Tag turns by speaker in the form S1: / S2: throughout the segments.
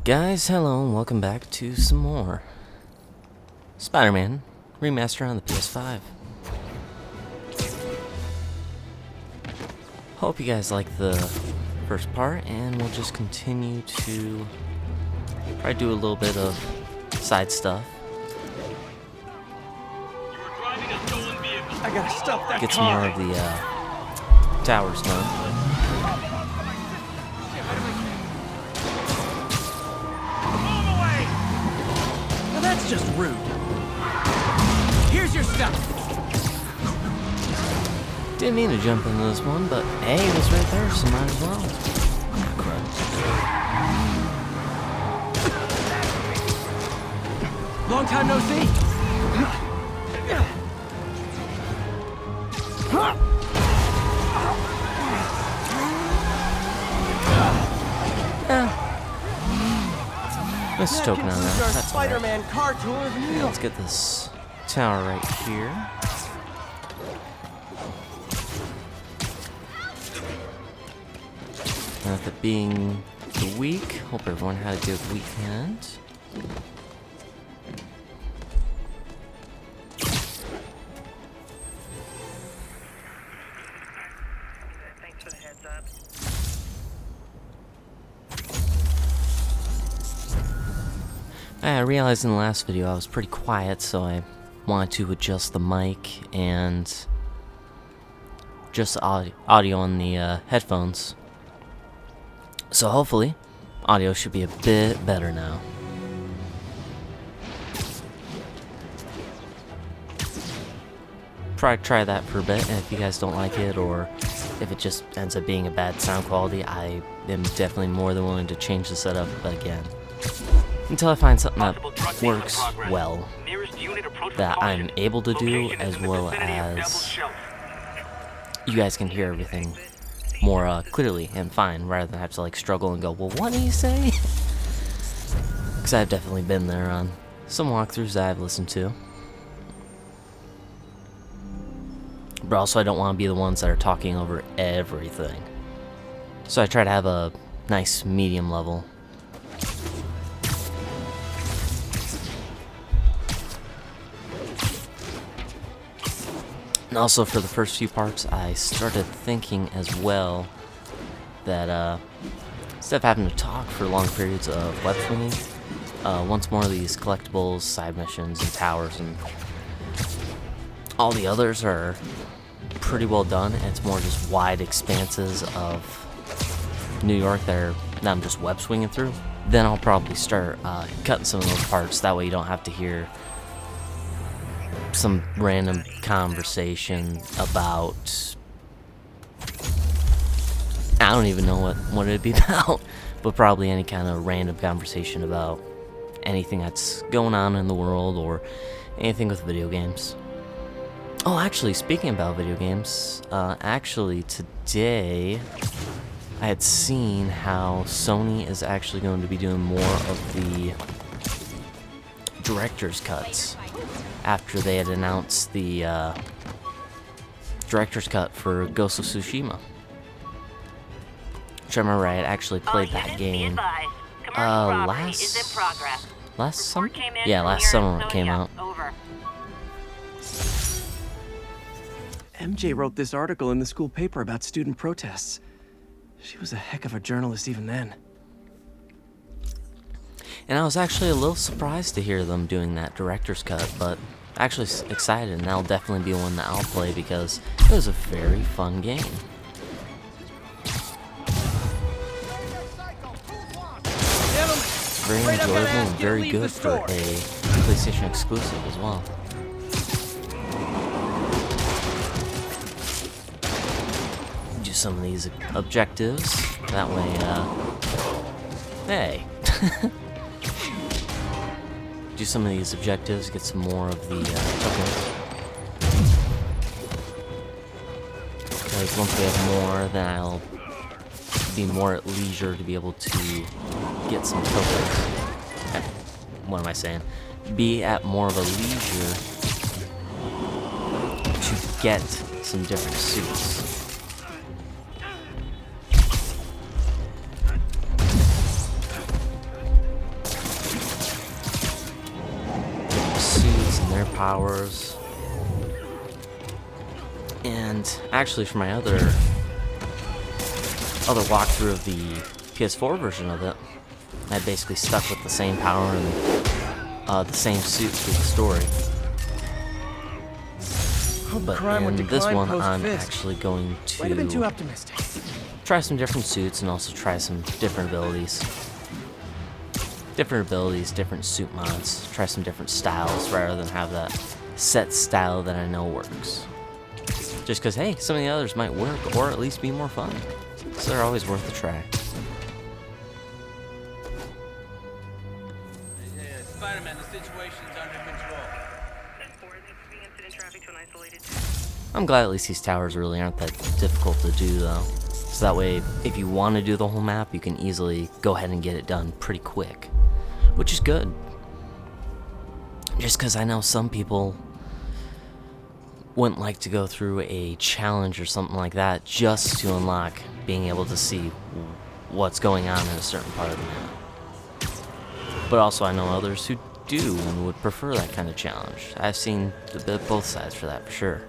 S1: Alright guys, hello and welcome back to some more Spider-Man Remastered on the PS5. Hope you guys like the first part, and we'll just continue to probably do a little bit of side stuff.
S2: I gotta stop that
S1: Get some more of the towers done.
S2: That's just rude. Here's your stuff.
S1: Didn't mean to jump into this one, but hey, it was right there, so might as well.
S2: Long time no see.
S1: Let's token on that. That's
S2: Spider-Man car tour of New York.
S1: Let's get this tower right here. And with it being the week, hope everyone had a good weekend.
S3: Thanks for the heads up.
S1: I realized in the last video I was pretty quiet, so I wanted to adjust the mic and just audio on the headphones. So hopefully, audio should be a bit better now. Probably try that for a bit, and if you guys don't like it, or if it just ends up being a bad sound quality, I am definitely more than willing to change the setup again. Until I find something that works well, that I'm able to do, as well as you guys can hear everything more clearly and fine, rather than have to like struggle and go, well, what did he say? Because I've definitely been there on some walkthroughs that I've listened to. But also I don't want to be the ones that are talking over everything. So I try to have a nice medium level. And also for the first few parts, I started thinking as well that instead of having to talk for long periods of web swinging, once more of these collectibles, side missions, and towers, and all the others are pretty well done, and it's more just wide expanses of New York that I'm just web swinging through, then I'll probably start cutting some of those parts. That way you don't have to hear some random conversation about, I don't even know what it'd be about, but probably any kind of random conversation about anything that's going on in the world or anything with video games. Oh, actually, speaking about video games, actually today I had seen how Sony is actually going to be doing more of the director's cuts after they had announced the director's cut for Ghost of Tsushima. Which I remember I had actually played that game last summer? Yeah, last summer when it came out.
S2: MJ wrote this article in the school paper about student protests. She was a heck of a journalist even then.
S1: And I was actually a little surprised to hear them doing that director's cut, but actually excited, and that'll definitely be one that I'll play because it was a very fun game. Very enjoyable and very good for a PlayStation exclusive as well. Do some of these objectives, that way, hey. Do some of these objectives, get some more of the tokens. Because once we have more, then I'll be more at leisure to be able to get some tokens. What am I saying? Be at more of a leisure to get some different suits. powers. And actually, for my other walkthrough of the PS4 version of it, I basically stuck with the same power and the same suit through the story. But in this one, I'm actually going
S2: Might have been too
S1: to
S2: optimistic.
S1: try some different suits and also try some different abilities. Different suit mods. Try some different styles rather than have that set style that I know works. Just because, hey, some of the others might work or at least be more fun. So they're always worth a try.
S4: Spider-Man, the situation's under control.
S1: I'm glad at least these towers really aren't that difficult to do, though. So that way, if you want to do the whole map, you can easily go ahead and get it done pretty quick. Which is good. Just because I know some people wouldn't like to go through a challenge or something like that just to unlock being able to see what's going on in a certain part of the map. But also I know others who do and would prefer that kind of challenge. I've seen both sides for that for sure.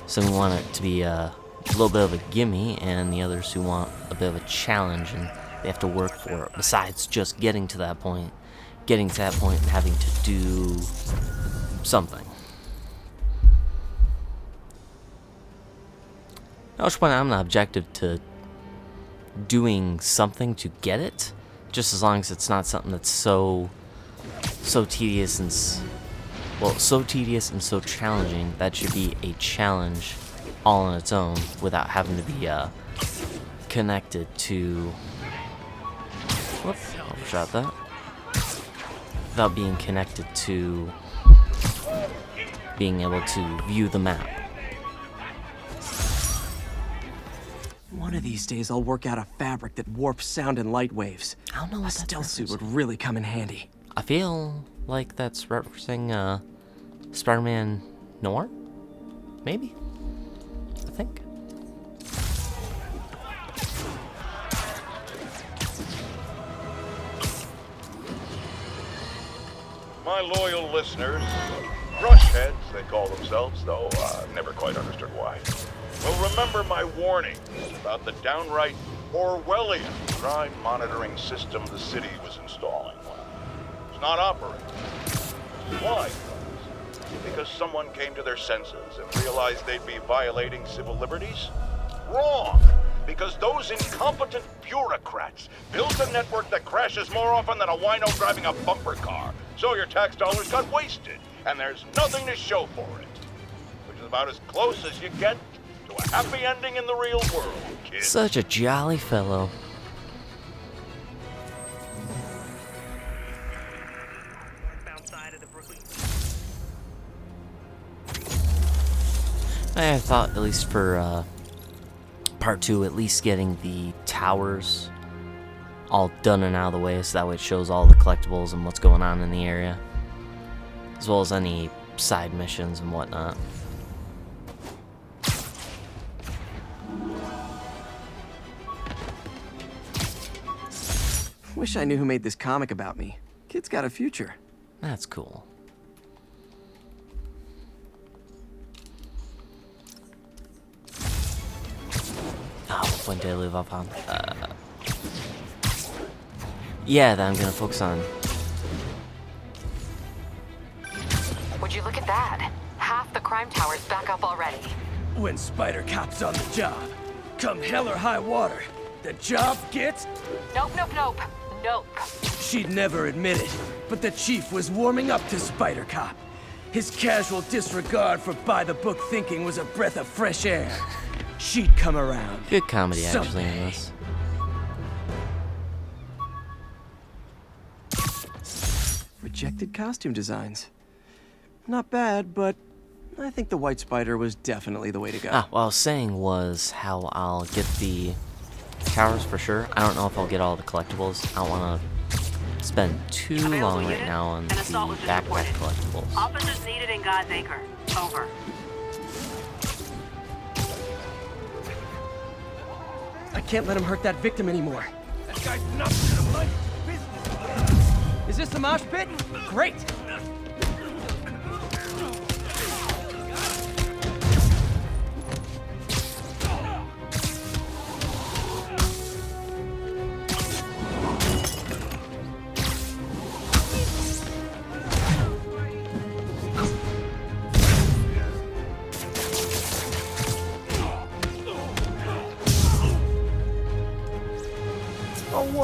S1: Some who want it to be a little bit of a gimme, and the others who want a bit of a challenge and they have to work for it, besides just getting to that point and having to do something. I just point out I'm not objective to doing something to get it, just as long as it's not something that's so tedious and so challenging that should be a challenge all on its own without having to be connected to. Whoops, overshot that. Without being connected to being able to view the map.
S2: One of these days, I'll work out a fabric that warps sound and light waves.
S1: I don't know
S2: A
S1: what that
S2: stealth suit
S1: reference-
S2: would really come in handy.
S1: I feel like that's referencing Spider-Man Noir? Maybe? I think.
S5: My loyal listeners, brushheads they call themselves, though never quite understood why, will remember my warnings about the downright Orwellian crime monitoring system the city was installing. It's not operating. Why? Because someone came to their senses and realized they'd be violating civil liberties? Wrong! Because those incompetent bureaucrats built a network that crashes more often than a wino driving a bumper car. So your tax dollars got wasted, and there's nothing to show for it. Which is about as close as you get to a happy ending in the real world, kids.
S1: Such a jolly fellow.
S3: Northbound side of the Brooklyn.
S1: I thought, at least for part 2, at least getting the towers all done and out of the way, so that way it shows all the collectibles and what's going on in the area, as well as any side missions and whatnot.
S2: Wish I knew who made this comic about me. Kid's got a future.
S1: That's cool. Oh, when did I leave off on? Yeah, that I'm gonna focus on.
S6: Would you look at that? Half the crime tower's back up already.
S2: When Spider Cop's on the job, come hell or high water, the job gets...
S6: Nope, nope, nope. Nope.
S2: She'd never admit it, but the chief was warming up to Spider Cop. His casual disregard for by-the-book thinking was a breath of fresh air. She'd come around.
S1: Good comedy, actually, in
S2: Someday.
S1: this.
S2: Rejected costume designs. Not bad, but I think the White Spider was definitely the way to go.
S1: What I was saying was how I'll get the towers for sure. I don't know if I'll get all the collectibles. I don't want to spend too long right now on the backpack collectibles.
S3: Officers needed in God's Acre. Over.
S2: I can't let him hurt that victim anymore.
S4: That guy's not gonna like business.
S2: Is this the mosh pit? Great!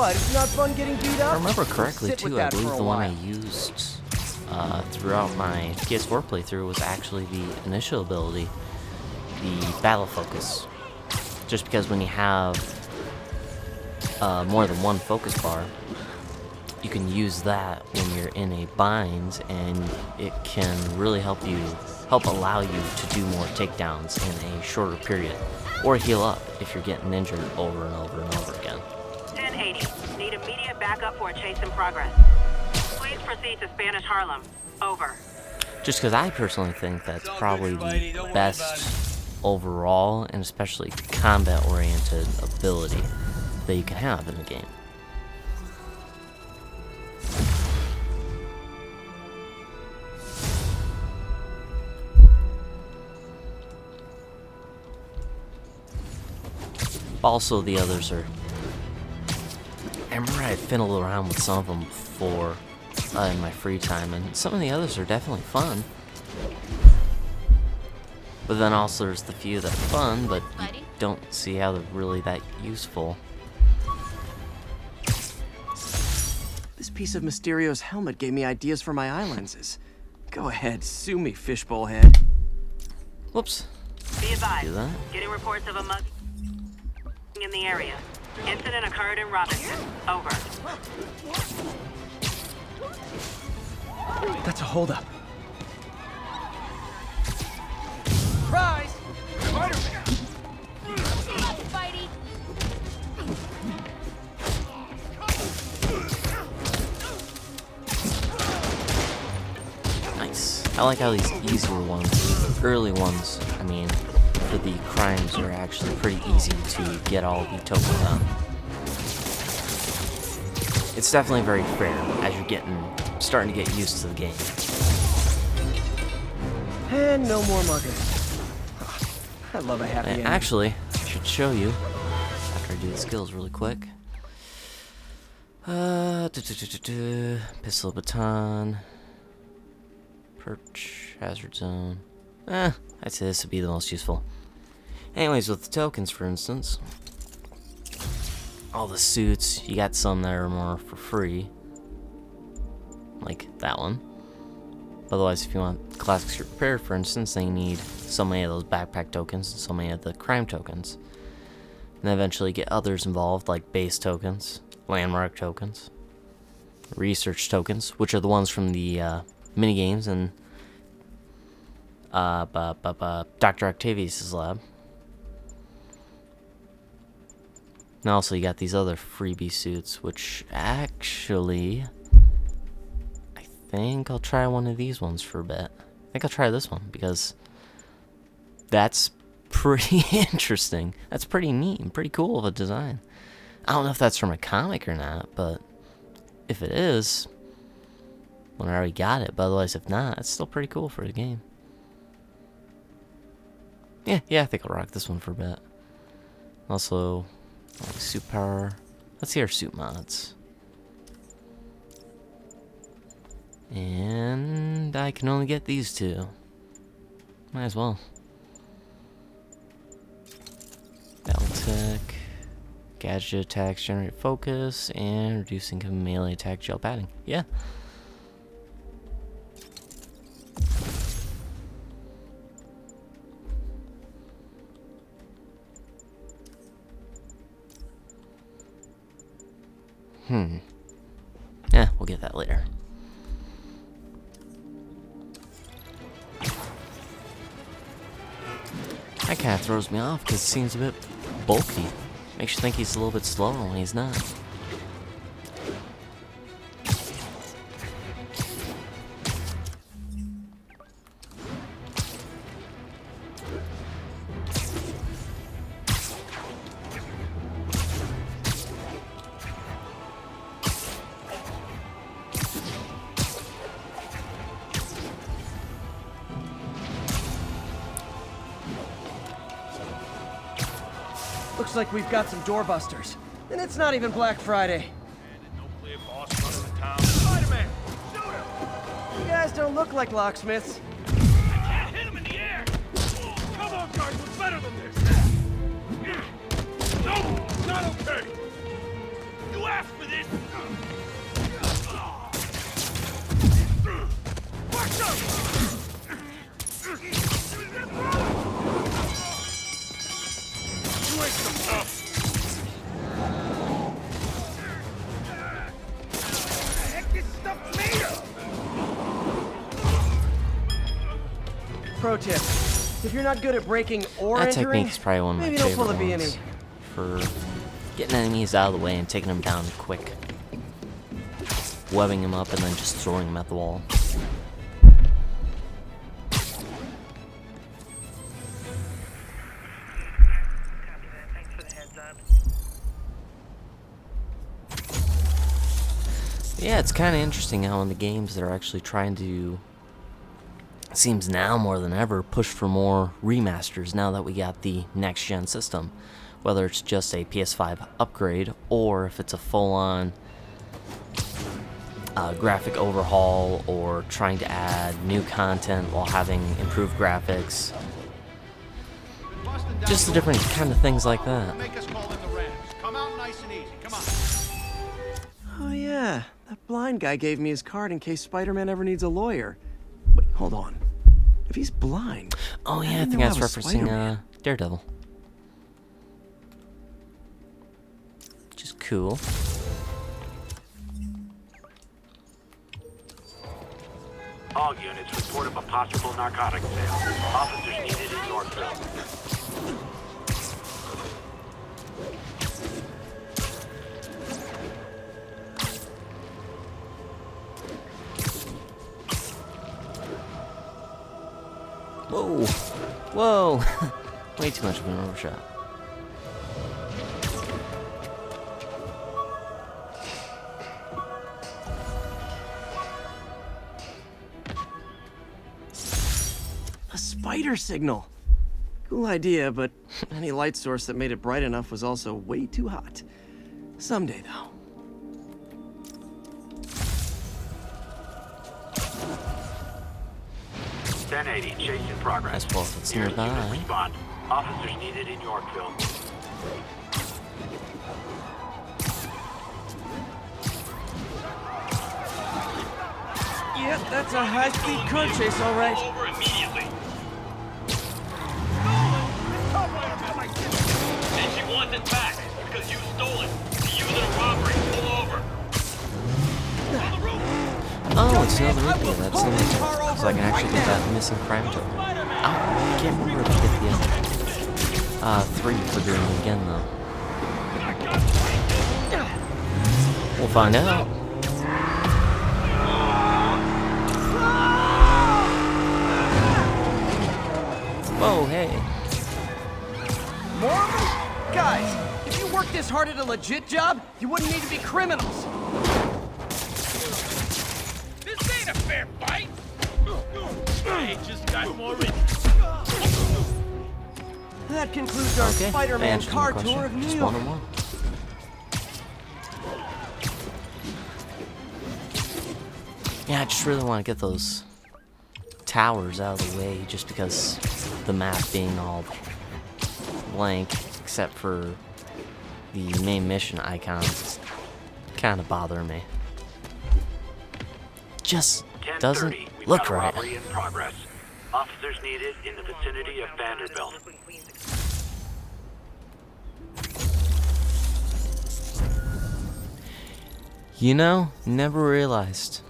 S2: What? It's not fun getting beat
S1: If I
S2: up?
S1: remember correctly,
S2: Sit with
S1: too, I
S2: that for
S1: believe
S2: a
S1: the one I
S2: while.
S1: used throughout my PS4 playthrough was actually the initial ability, the battle focus. Just because when you have more than one focus bar, you can use that when you're in a bind, and it can really help allow you to do more takedowns in a shorter period, or heal up if you're getting injured over and over and over again.
S3: 1080. Need immediate backup for a chase in progress. Please proceed to Spanish Harlem. Over.
S1: Just because I personally think that's probably the best overall, and especially combat-oriented ability that you can have in the game. Also, the others are... I remember I fiddled around with some of them before in my free time, and some of the others are definitely fun. But then also there's the few that are fun, but you don't see how they're really that useful.
S2: This piece of Mysterio's helmet gave me ideas for my eye lenses. Go ahead, sue me, fishbowl head.
S1: Whoops.
S3: Be advised.
S1: Do that.
S3: Getting reports of a mug in the area. Incident occurred in Robinson. Over.
S2: That's a holdup.
S4: Surprise!
S6: Spidey!
S1: Nice. I like how these easier ones, early ones, I mean, for the crimes are actually pretty easy to get all the tokens on. It's definitely very fair as you're starting to get used to the game.
S2: And no more muggers. I love a happy
S1: And
S2: ending.
S1: actually, I should show you after I do the skills really quick. Pistol baton, perch, hazard zone. I'd say this would be the most useful. Anyways, with the tokens, for instance, all the suits, you got some that are more for free, like that one. Otherwise, if you want classic suit repair, for instance, then you need so many of those backpack tokens and so many of the crime tokens. And then eventually get others involved, like base tokens, landmark tokens, research tokens, which are the ones from the minigames and Dr. Octavius' lab. And also you got these other freebie suits, which actually, I think I'll try one of these ones for a bit. I think I'll try this one, because that's pretty interesting. That's pretty neat and pretty cool of a design. I don't know if that's from a comic or not, but if it is, well, I already got it. But otherwise, if not, it's still pretty cool for the game. Yeah, I think I'll rock this one for a bit. Also, like suit power. Let's see our suit mods. And I can only get these two. Might as well. Battle tech, gadget attacks generate focus, and reducing melee attack gel padding. Yeah. Yeah, we'll get that later. That kind of throws me off because it seems a bit bulky. Makes you think he's a little bit slower when he's not.
S2: Looks like we've got some doorbusters. And it's not even Black Friday.
S4: Nuclear boss running the town. Spider-Man! Shoot him!
S2: You guys don't look like locksmiths.
S4: I can't hit him in the air! Come on, guys, we're better than this! No, not okay! You asked me You ain't so tough. What the heck is stuff made of?
S2: Pro tip: if you're not good at breaking or
S1: That
S2: entering,
S1: technique is probably one of my
S2: maybe don't pull
S1: favorite
S2: the
S1: ones
S2: B&E.
S1: for getting enemies out of the way and taking them down quick. Webbing them up and then just throwing them at the wall. Yeah, it's kind of interesting how in the games they're actually trying to, seems now more than ever, push for more remasters now that we got the next-gen system. Whether it's just a PS5 upgrade or if it's a full-on graphic overhaul or trying to add new content while having improved graphics. Just the different kind of things like that.
S4: Make us call in the Rams. Come out nice and easy. Come on.
S2: Oh yeah, that blind guy gave me his card in case Spider-Man ever needs a lawyer. Wait, hold on. If he's blind...
S1: Oh yeah, I
S2: didn't
S1: think
S2: know
S1: that's
S2: I was
S1: referencing
S2: Spider-Man.
S1: Daredevil. Which is cool.
S7: All units report of a possible narcotics sale. Officers needed in Northville.
S1: Whoa. Whoa. Way too much of an overshot.
S2: A spider signal. Cool idea, but any light source that made it bright enough was also way too hot. Someday, though.
S7: .1080, chase in progress.
S1: As well as it's
S7: Here's
S1: nearby.
S7: unit respond. Officers needed in Yorkville.
S2: Yep, that's a high-speed car chase, all right.
S4: Over immediately. And she wants it back because you stole it. You used it in a robbery. Pull over.
S1: Oh, it's another replay. That's something so I can actually get that missing crime token. I can't remember if I get the other 3 for doing it again though. We'll find out. Whoa, hey.
S2: More of them? Guys, if you worked this hard at a legit job, you wouldn't need to be criminals.
S4: This ain't a fair fight. I just got more in.
S2: That concludes our
S1: Okay, I
S2: Spider-Man
S1: answered
S2: car
S1: your question.
S2: tour of New
S1: Just
S2: York.
S1: 1 on 1. Yeah, I just really want to get those towers out of the way just because the map being all blank except for the main mission icons kind of bother me. Just doesn't
S7: 10:30, we've
S1: look
S7: got a
S1: right.
S7: robbery in progress. Officers needed in the vicinity of Vanderbilt.
S1: You know, never realized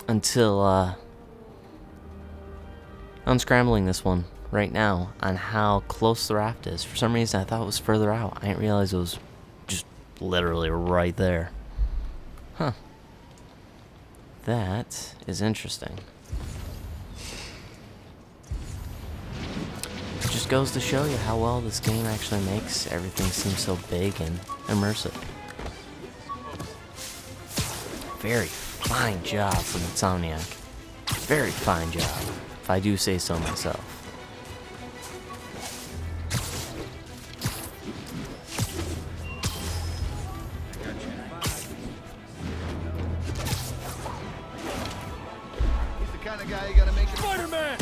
S1: until unscrambling this one right now on how close the raft is. For some reason I thought it was further out. I didn't realize it was just literally right there. Huh. That is interesting. Just goes to show you how well this game actually makes everything seem so big and immersive. Very fine job from Insomniac. Very fine job, if I do say so myself.
S4: He's the kind of guy you gotta make it. Spider-Man!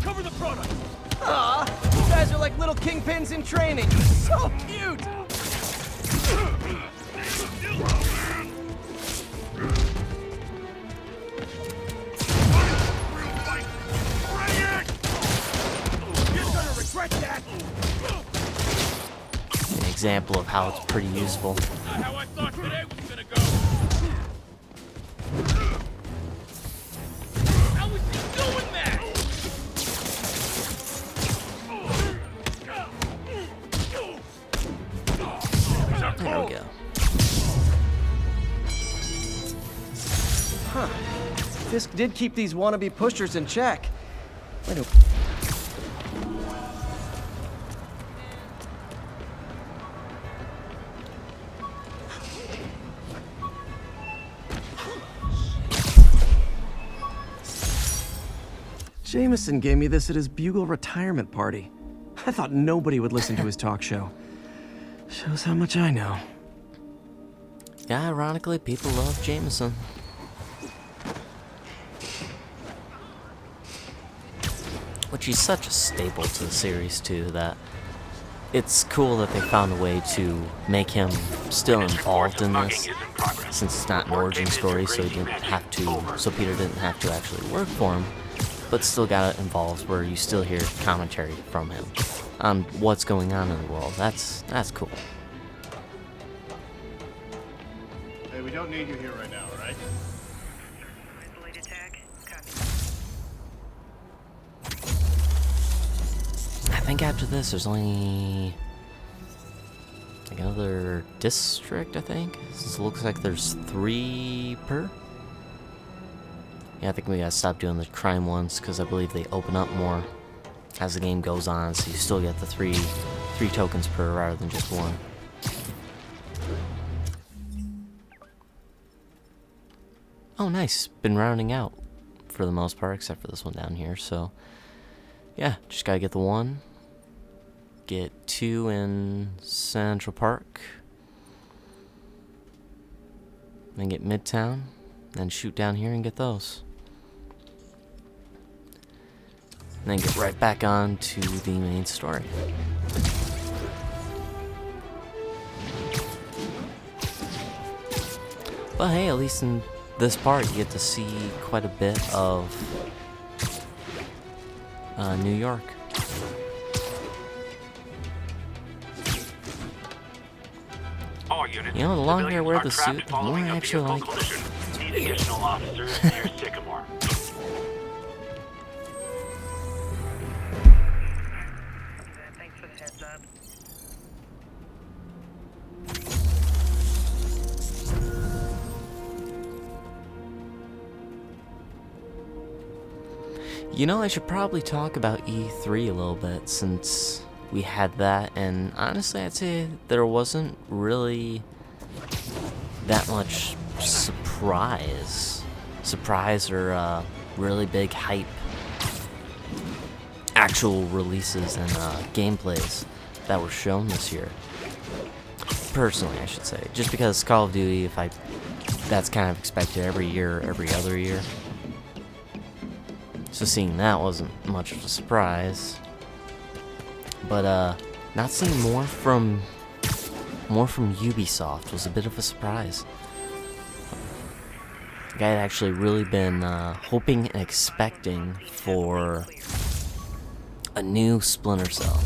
S4: Cover the product!
S2: Aw, you guys are like little Kingpins in training. So cute!
S1: example of how it's pretty useful.
S4: Not how I thought today was gonna go. How is he doing that?
S1: There we go.
S2: Huh. Fisk did keep these wannabe pushers in check. Wait a... Jameson gave me this at his Bugle retirement party. I thought nobody would listen to his talk show. Shows how much I know.
S1: Yeah, ironically, people love Jameson. Which he's such a staple to the series, too, that it's cool that they found a way to make him still involved in this, since it's not an origin story, so he didn't have to, so Peter didn't have to actually work for him, but still got it involved where you still hear commentary from him on what's going on in the world. That's cool.
S8: Hey, we don't need you here right now, right?
S1: I think after this, there's only like another district, I think. Since it looks like there's 3 per. Yeah, I think we gotta stop doing the crime ones, because I believe they open up more as the game goes on, so you still get the three tokens per rather than just 1. Oh, nice. Been rounding out for the most part, except for this one down here, so yeah, just gotta get the 1. Get 2 in Central Park. Then get Midtown. Then shoot down here and get those. And then get right back on to the main story. But hey, at least in this part you get to see quite a bit of New York.
S7: All units.
S1: You know, the longer I
S7: Civilians
S1: wear
S7: are
S1: the
S7: trapped
S1: suit, the
S7: following
S1: more I
S7: a
S1: actually
S7: vehicle
S1: like
S7: collision. Need additional officers near Sycamore.
S3: Thanks for the heads up.
S1: You know, I should probably talk about E3 a little bit, since we had that, and honestly I'd say there wasn't really that much surprise or really big hype actual releases and gameplays that were shown this year. Personally, I should say, just because Call of Duty, that's kind of expected every year, every other year. So seeing that wasn't much of a surprise. But not seeing more from Ubisoft was a bit of a surprise. Like, I had actually really been hoping and expecting for a new Splinter Cell.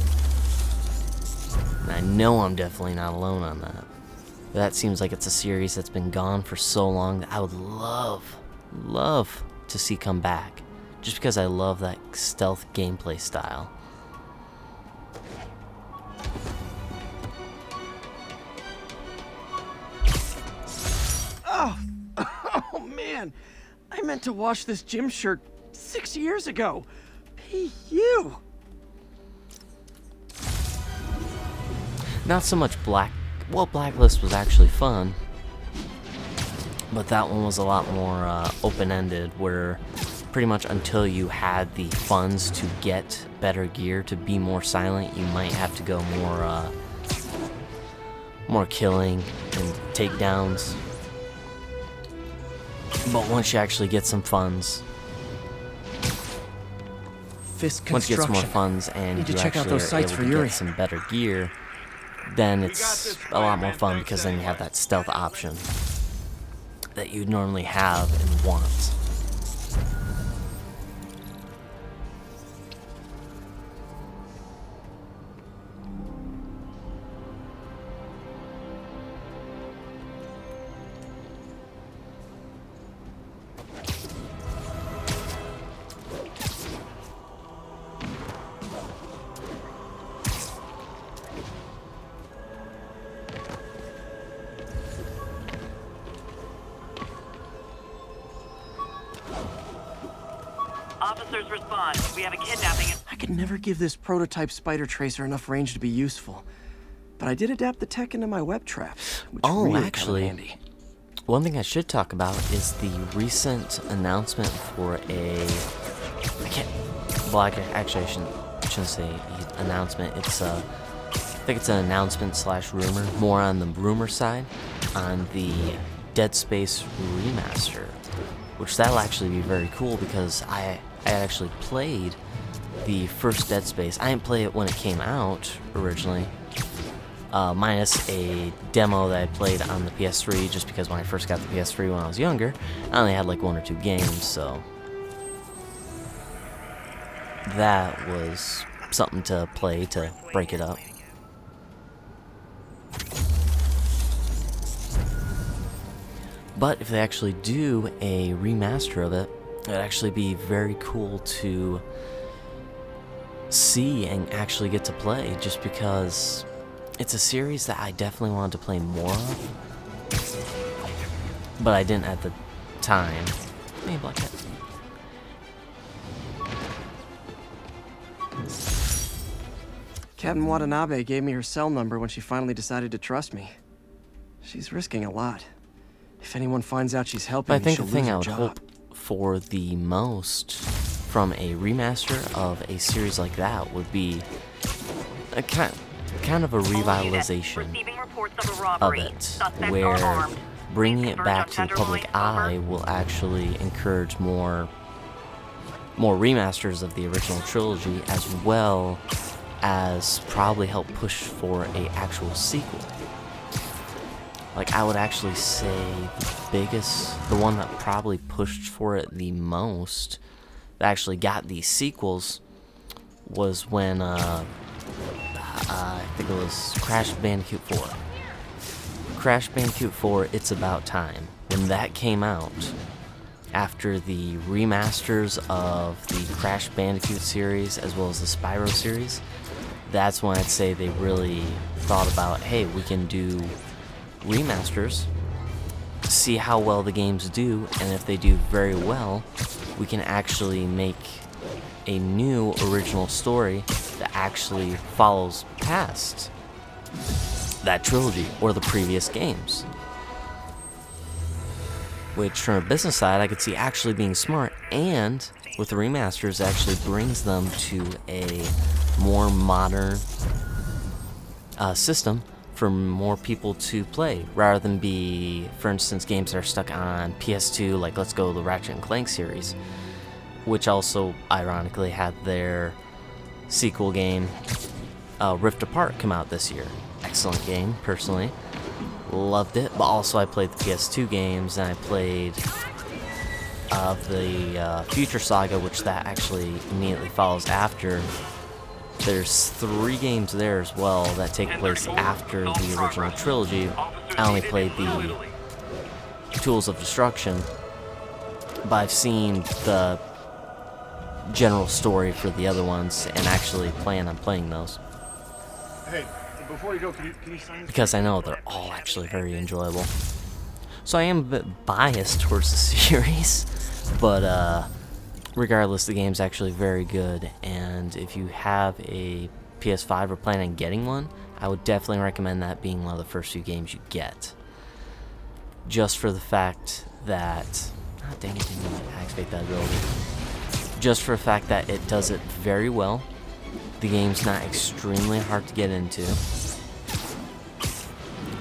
S1: And I know I'm definitely not alone on that. That seems like it's a series that's been gone for so long that I would love to see come back. Just because I love that stealth gameplay style.
S2: Oh, oh man, I meant to wash this gym shirt 6 years ago. Hey, you.
S1: Not so much Blacklist was actually fun, but that one was a lot more open-ended, where pretty much until you had the funds to get better gear to be more silent, you might have to go more killing and takedowns. But once you actually get some funds,
S2: Fisk
S1: once you get some more
S2: Construction.
S1: funds and
S2: Need to
S1: you
S2: check out
S1: actually
S2: those
S1: are
S2: sites
S1: able
S2: for
S1: to
S2: Yuri.
S1: get some better gear, then it's a lot more fun, because then you have that stealth option that you'd normally have and want.
S3: Officers respond. We have a kidnapping.
S2: I could never give this prototype spider tracer enough range to be useful. But I did adapt the tech into my web traps, which really
S1: actually,
S2: come in handy.
S1: one thing I should talk about is the recent announcement for actually I shouldn't say announcement. It's I think it's an announcement / rumor, more on the rumor side, on the Dead Space remaster, which that'll actually be very cool because I actually played the first Dead Space. I didn't play it when it came out originally, minus a demo that I played on the PS3, just because when I first got the PS3 when I was younger, I only had like 1 or 2 games, so that was something to play to break it up. But if they actually do a remaster of it, it'd actually be very cool to see and actually get to play, just because it's a series that I definitely wanted to play more of, but I didn't at the time. Hey, Black Cat.
S2: Captain Watanabe gave me her cell number when she finally decided to trust me. She's risking a lot. If anyone finds out she's helping
S1: But I
S2: me,
S1: think
S2: she'll
S1: the thing
S2: lose
S1: I
S2: her
S1: would
S2: job.
S1: hope for the most from a remaster of a series like that would be a kind of a revitalization
S3: Receiving reports of a
S1: of
S3: robbery.
S1: it,
S3: Suspects are
S1: where
S3: armed.
S1: bringing it
S3: Converge
S1: back
S3: on
S1: to the public
S3: Tenderloin.
S1: eye
S3: Over.
S1: will actually encourage more remasters of the original trilogy, as well as probably help push for a actual sequel. Like, I would actually say the one that probably pushed for it the most, that actually got these sequels, was when I think it was Crash Bandicoot 4. Crash Bandicoot 4, It's About Time. When that came out, after the remasters of the Crash Bandicoot series as well as the Spyro series, that's when I'd say they really thought about, hey, we can do remasters, see how well the games do, and if they do very well, we can actually make a new original story that actually follows past that trilogy or the previous games. Which, from a business side, I could see actually being smart, and with the remasters, it actually brings them to a more modern system for more people to play, rather than be, for instance, games that are stuck on PS2, like let's go the Ratchet and Clank series, which also ironically had their sequel game Rift Apart come out this year. Excellent game, personally. Loved it, but also I played the PS2 games, and I played the Future Saga, which that actually immediately follows after. There's 3 games there as well that take place after the original trilogy. I only played the Tools of Destruction, but I've seen the general story for the other ones and actually plan on playing those,
S8: Hey, before you go, can you sign this?
S1: because I know they're all actually very enjoyable. So I am a bit biased towards the series, but regardless, the game's actually very good, and if you have a PS5 or plan on getting one, I would definitely recommend that being one of the first few games you get. Just for the fact that... Oh, dang it, didn't activate that ability. Just for the fact that it does it very well. The game's not extremely hard to get into,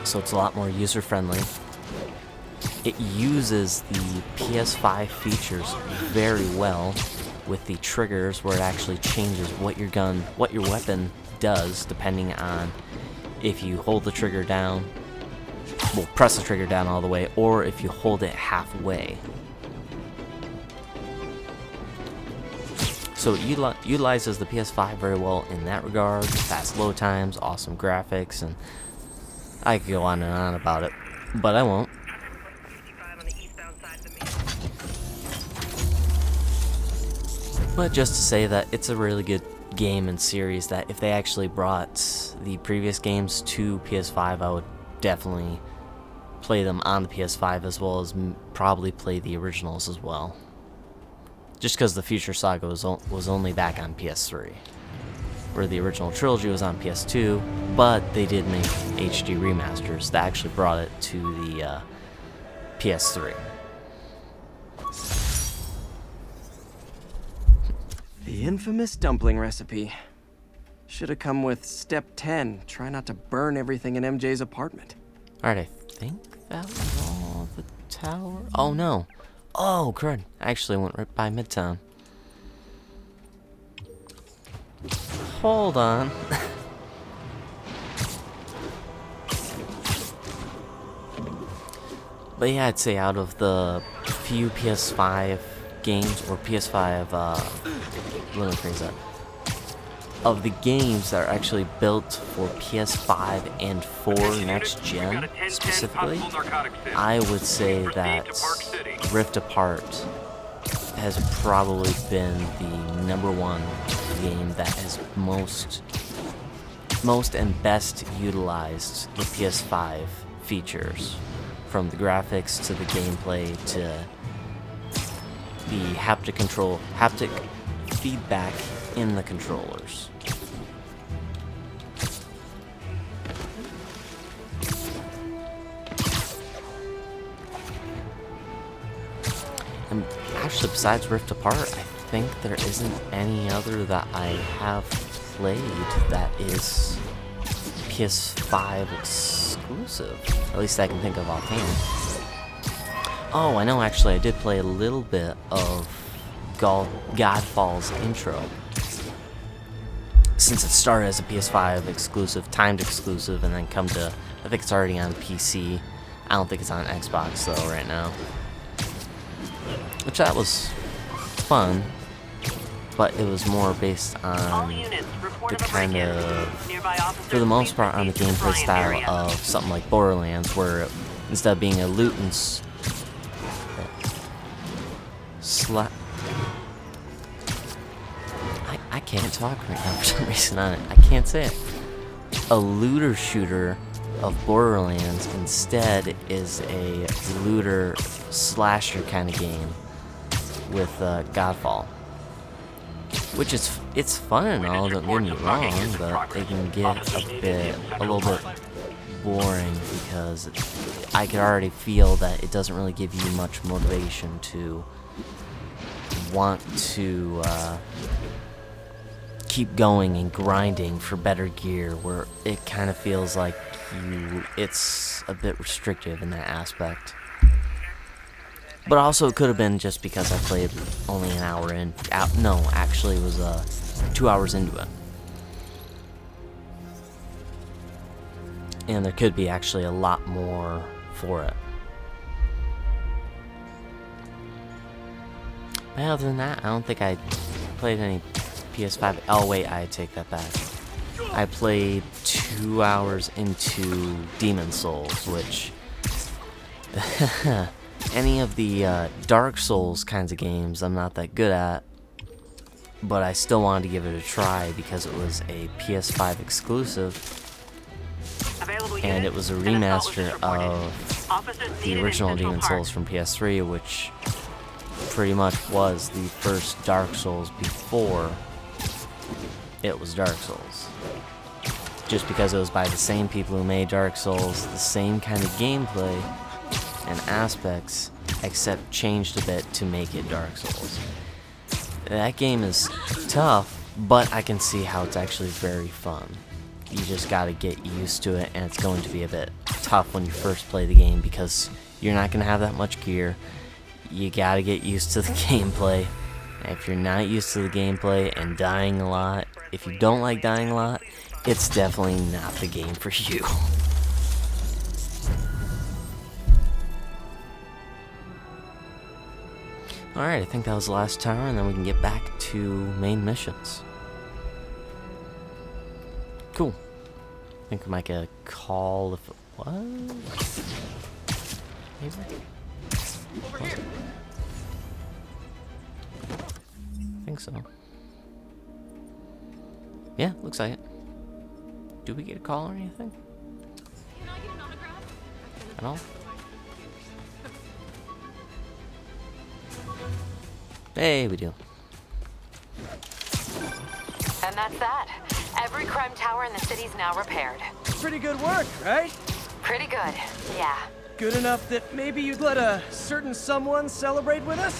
S1: so it's a lot more user-friendly. It uses the PS5 features very well with the triggers, where it actually changes what your weapon does depending on if you hold the trigger down, well, press the trigger down all the way, or if you hold it halfway. So it utilizes the PS5 very well in that regard. Fast load times, awesome graphics, and I could go on and on about it, but I won't. But just to say that it's a really good game and series, that if they actually brought the previous games to PS5, I would definitely play them on the PS5, as well as probably play the originals as well. Just because the Future Saga was only back on PS3, where the original trilogy was on PS2, but they did make HD remasters that actually brought it to the PS3.
S2: The infamous dumpling recipe. Should have come with step 10. Try not to burn everything in MJ's apartment.
S1: Alright, I think that was all the tower. Oh no. Oh, crud. I actually went right by Midtown. Hold on. But yeah, I'd say out of the few PS5 games, or PS5, let me phrase that. Of the games that are actually built for PS5 and for next gen specifically, I would say that Rift Apart has probably been the #1 game that has most and best utilized the PS5 features, from the graphics to the gameplay to the haptic feedback in the controllers. And actually, besides Rift Apart, I think there isn't any other that I have played that is PS5 exclusive. At least I can think of offhand. Oh, I know, actually, I did play a little bit of Godfall's intro. Since it started as a PS5 exclusive, timed exclusive, and then come to, I think it's already on PC. I don't think it's on Xbox, though, right now. Which, that was fun, but it was more based on the kind of, for the most part, on the gameplay style of something like Borderlands, where instead of being a loot and I can't talk right now for some reason on it. I can't say it. A looter shooter of Borderlands instead is a looter slasher kind of game with Godfall, which is, it's fun and all, don't get me wrong, but it can get a little bit boring because I could already feel that it doesn't really give you much motivation to want to keep going and grinding for better gear, where it kind of feels like it's a bit restrictive in that aspect. But also it could have been just because I played only an hour in. No, actually it was 2 hours into it. And there could be actually a lot more for it. But other than that, I don't think I played any PS5. Oh wait, I take that back. I played 2 hours into Demon Souls, which any of the Dark Souls kinds of games I'm not that good at, but I still wanted to give it a try because it was a PS5 exclusive, and it was a remaster of the original Demon Souls from PS3, which pretty much was the first Dark Souls before it was Dark Souls. Just because it was by the same people who made Dark Souls, the same kind of gameplay and aspects, except changed a bit to make it Dark Souls. That game is tough, but I can see how it's actually very fun. You just gotta get used to it, and it's going to be a bit tough when you first play the game because you're not gonna have that much gear. You gotta get used to the gameplay. If you're not used to the gameplay and dying a lot, if you don't like dying a lot, it's definitely not the game for you. Alright, I think that was the last tower, and then we can get back to main missions. Cool. I think we might get a call if it was. Maybe?
S4: Over here.
S1: I think so. Yeah, looks like it. Do we get a call or anything?
S6: Can I get an autograph?
S1: At all? Hey, we do.
S6: And that's that. Every crime tower in the city's now repaired.
S2: Pretty good work, right?
S6: Pretty good, yeah.
S2: Good enough that maybe you'd let a certain someone celebrate with us?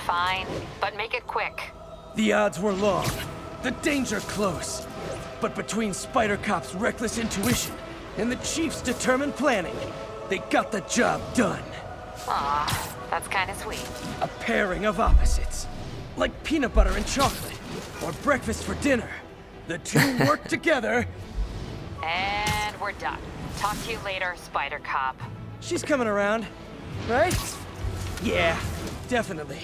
S6: Fine, but make it quick.
S2: The odds were long, the danger close. But between Spider Cop's reckless intuition and the Chief's determined planning, they got the job done.
S6: Aw, that's kinda sweet.
S2: A pairing of opposites. Like peanut butter and chocolate, or breakfast for dinner. The two work together.
S6: And we're done. Talk to you later, Spider Cop.
S2: She's coming around, right? Yeah, definitely.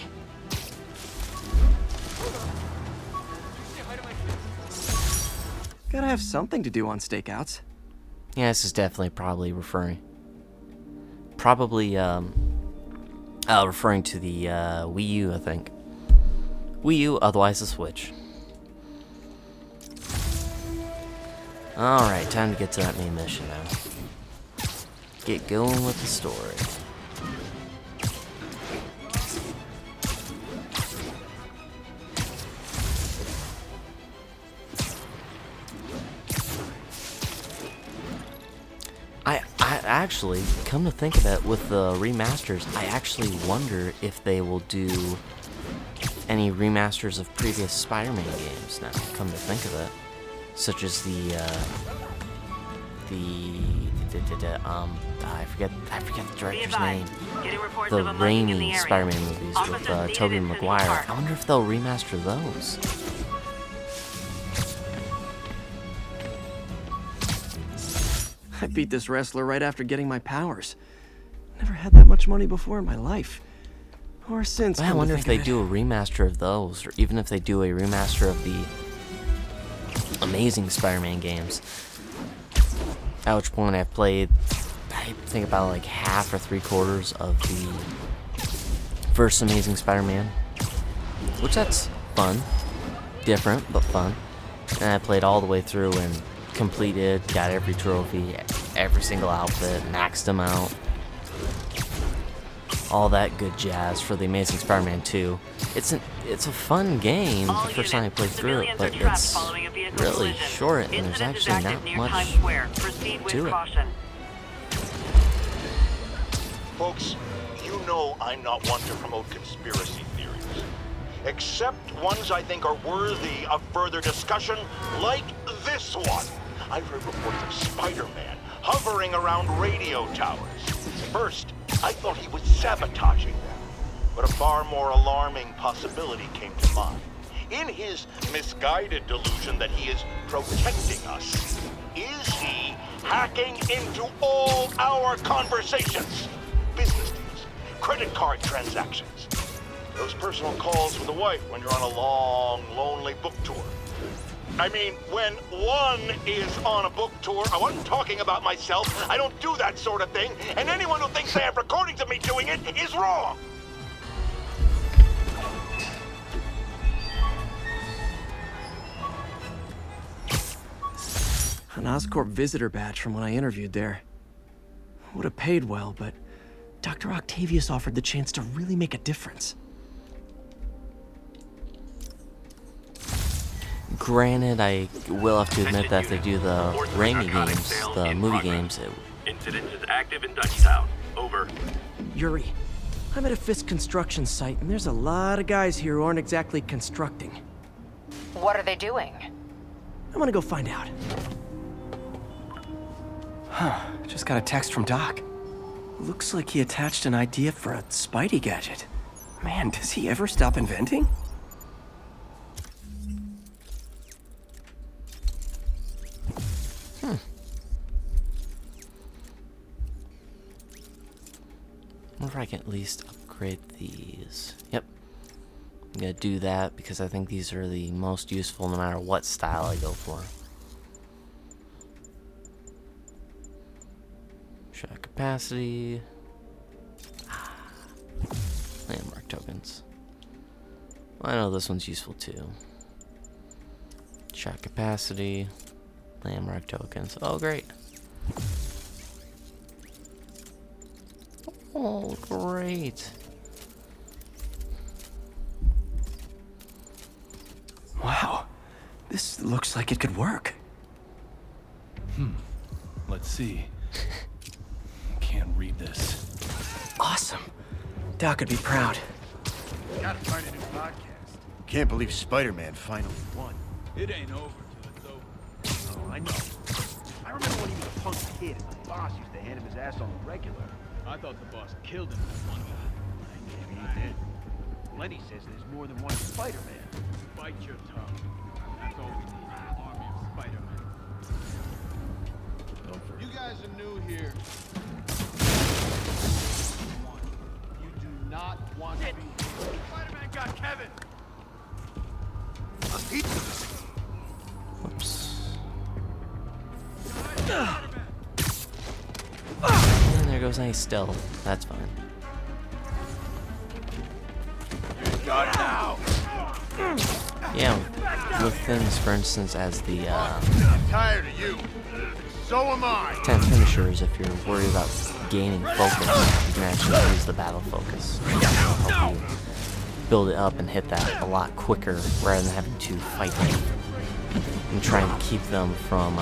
S9: Gotta have something to do on stakeouts.
S1: Yeah, this is definitely probably referring to the Wii U, I think. Wii U, otherwise the Switch. Alright, time to get to that main mission now. Get going with the story. I actually, come to think of it, with the remasters, I actually wonder if they will do any remasters of previous Spider-Man games now, come to think of it. Such as I forget the director's name. The Raimi Spider-Man movies with Tobey Maguire. I wonder if they'll remaster those.
S9: I beat this wrestler right after getting my powers. Never had that much money before in my life. Or since.
S1: Well, I wonder if they do a remaster of those, or even if they do a remaster of the Amazing Spider-Man games. At which point I've played, I think, about like half or 3/4 of the first Amazing Spider-Man, which that's fun, different but fun. And I played all the way through and completed, got every trophy, every single outfit, maxed them out, all that good jazz for the Amazing Spider-Man 2. It's a fun game the first time I played through it, but it's really short and there's actually not much to it.
S5: Folks, you know I'm not one to promote conspiracy theories, except ones I think are worthy of further discussion, like this one. I've heard reports of Spider-Man hovering around radio towers. First, I thought he was sabotaging them, but a far more alarming possibility came to mind. In his misguided delusion that he is protecting us, is he hacking into all our conversations? Business deals, credit card transactions, those personal calls with the wife when you're on a long, lonely book tour. I mean, when one is on a book tour, I wasn't talking about myself. I don't do that sort of thing, and anyone who thinks they have recordings of me doing it is wrong.
S9: An Oscorp visitor badge from when I interviewed there. Would have paid well, but Dr. Octavius offered the chance to really make a difference.
S1: Granted, I will have to admit that if they do the Raimi games, the movie games,
S7: Incident is active in Dutchtown. Over.
S9: Yuri, I'm at a Fisk construction site, and there's a lot of guys here who aren't exactly constructing.
S6: What are they doing?
S9: I'm gonna go find out. Just got a text from Doc. Looks like he attached an idea for a Spidey gadget. Man, does he ever stop inventing?
S1: I wonder if I can at least upgrade these. Yep. I'm gonna do that because I think these are the most useful no matter what style I go for. Shot capacity. Landmark tokens. Well, I know this one's useful too. Shot capacity. Landmark tokens. Oh, great. Oh, great.
S9: This looks like it could work.
S4: Let's see. Can't read this.
S9: Awesome. Doc would be proud.
S8: Gotta find a new podcast.
S10: Can't believe Spider-Man finally won.
S4: It ain't over till it's over.
S8: Oh, I know. I remember when he was a punk kid and the boss used to hand him his ass on the regular.
S4: I thought the boss killed him that one guy.
S8: Maybe he did. Lenny says there's more than one Spider-Man.
S4: Bite your tongue. That's all we need. An army of Spider-Man.
S10: You guys are new here. You do not want to be.
S4: Spider-Man got Kevin!
S10: A pizza.
S1: Whoops. And there goes any stealth. That's fine. Yeah, with things, for instance, as the
S10: I'm tired of you. So am I.
S1: 10 finishers, if you're worried about gaining focus, you can actually use the battle focus. It'll help you build it up and hit that a lot quicker rather than having to fight them and trying to keep them from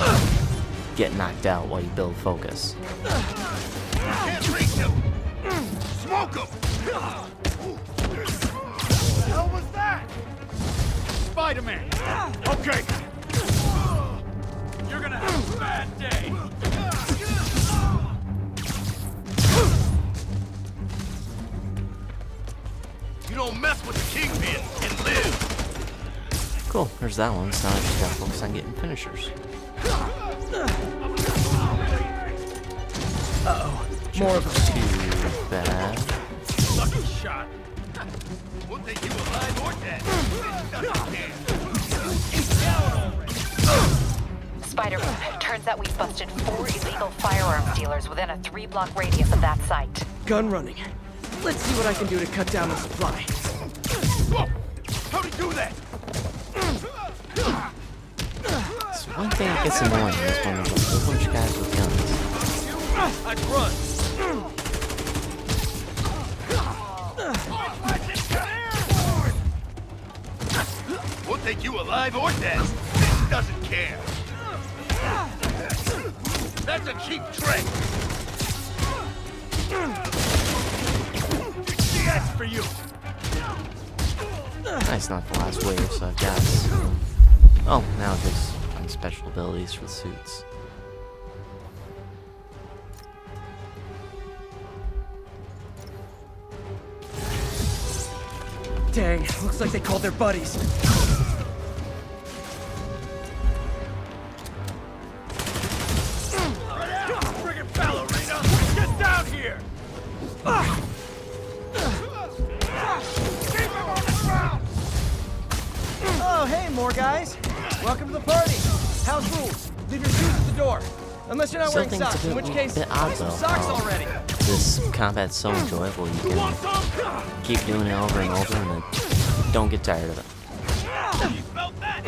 S1: getting knocked out while you build focus.
S10: Can't reach him. Smoke him.
S4: What the hell was that? Spider-Man!
S10: Okay.
S4: You're gonna have a bad day!
S10: You don't mess with the Kingpin and live.
S1: Cool, there's that one. So now I just gotta focus on getting finishers.
S2: Uh-oh. More of them.
S1: Too bad.
S4: Lucky shot!
S10: We'll take you alive or dead. This doesn't care.
S6: Spider-Man, turns out we've busted 4 illegal firearms dealers within a 3-block radius of that site.
S2: Gun running. Let's see what I can do to cut down the supply.
S10: Whoa! How'd he do that?
S1: So one thing that gets annoying is when there's a whole bunch of guys with guns.
S4: I'd run!
S10: We'll take you alive or dead. This doesn't care. That's a cheap trick.
S4: That's for you!
S1: Nice, not the last wave, so I've got. Oh, now there's special abilities for the suits.
S2: Dang, looks like they called their buddies.
S4: Friggin' ballerina! Get down here! Keep him on the ground!
S2: Oh, hey, more guys. Welcome to the party. House rules. Leave your shoes at the door. Unless you're not wearing
S1: Something's
S2: socks,
S1: a
S2: in which
S1: bit
S2: case,
S1: odd
S2: buy some
S1: though.
S2: socks
S1: how
S2: already.
S1: This combat's so enjoyable, you can keep doing it over and over and then don't get tired of it.
S4: You felt that?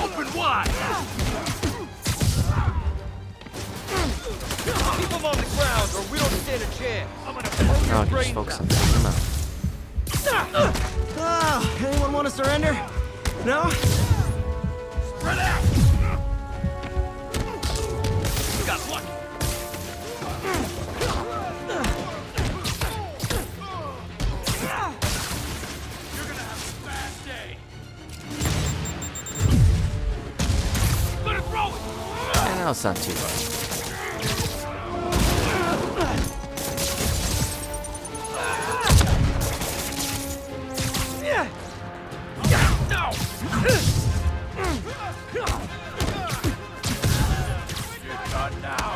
S10: Open wide.
S2: Keep them on the ground or we don't stand a chance. I'm gonna blow
S1: Now I
S2: your
S1: can just
S2: brains
S1: focus
S2: out.
S1: on taking them out.
S2: Oh, anyone want to surrender? No?
S4: Spread out! You got lucky! You're gonna have a bad day! Let it throw it!
S1: And now it's not too bad.
S4: No! You're done now.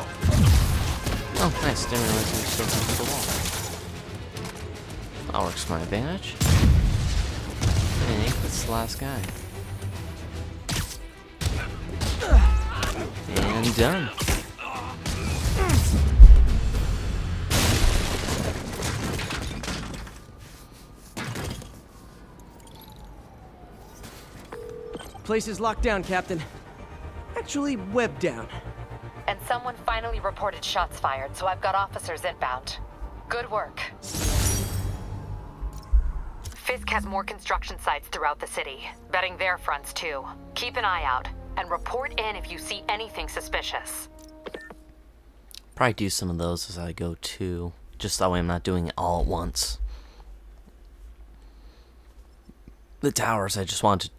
S1: Oh, nice. Didn't realize we were still going to the wall. That works to my advantage. I think that's the last guy. And done.
S2: Place is locked down, Captain. Actually, webbed down.
S6: And someone finally reported shots fired, so I've got officers inbound. Good work. Fisk has more construction sites throughout the city, betting their fronts too. Keep an eye out, and report in if you see anything suspicious.
S1: Probably do some of those as I go too. Just that way I'm not doing it all at once. The towers, I just want to